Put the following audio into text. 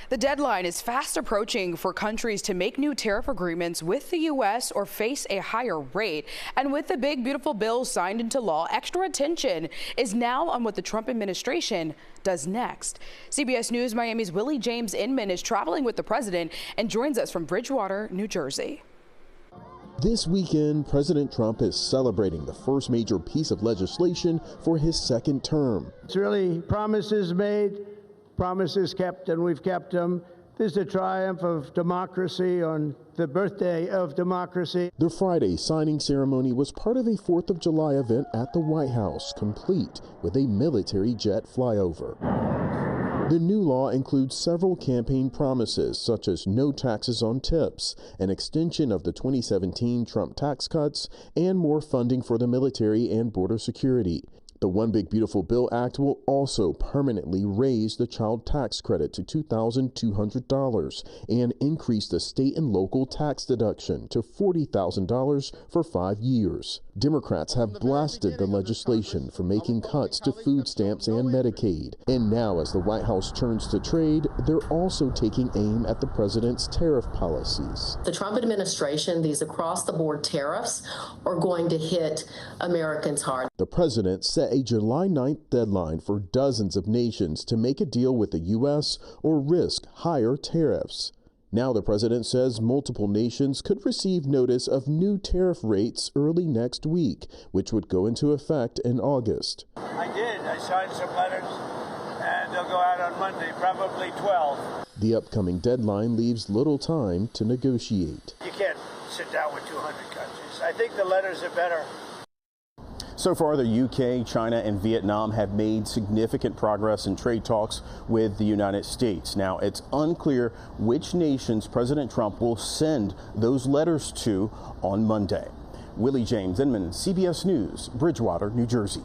The deadline is fast approaching for countries to make new tariff agreements with the U.S. or face a higher rate. And with the big, beautiful bill signed into law, extra attention is now on what the Trump administration does next. CBS News Miami's Willie James Inman is traveling with the president and joins us from Bridgewater, New Jersey. This weekend, President Trump is celebrating the first major piece of legislation for his second term. It's really promises made, promises kept, and we've kept them. This is a triumph of democracy on the birthday of democracy. The Friday signing ceremony was part of a 4th of July event at the White House, complete with a military jet flyover. The new law includes several campaign promises, such as no taxes on tips, an extension of the 2017 Trump tax cuts, and more funding for the military and border security. The One Big Beautiful Bill Act will also permanently raise the child tax credit to $2,200 and increase the state and local tax deduction to $40,000 for 5 years. Democrats have blasted the legislation for making cuts to food stamps and Medicaid. And now, as the White House turns to trade, they're also taking aim at the president's tariff policies. The Trump administration, these across-the-board tariffs are going to hit Americans hard. The president set a July 9th deadline for dozens of nations to make a deal with the U.S. or risk higher tariffs. Now the president says multiple nations could receive notice of new tariff rates early next week, which would go into effect in August. I signed some letters, and they'll go out on Monday, probably 12. The upcoming deadline leaves little time to negotiate. You can't sit down with 200 countries. I think the letters are better. So far, the UK, China, and Vietnam have made significant progress in trade talks with the United States. Now, it's unclear which nations President Trump will send those letters to on Monday. Willie James Inman, CBS News, Bridgewater, New Jersey.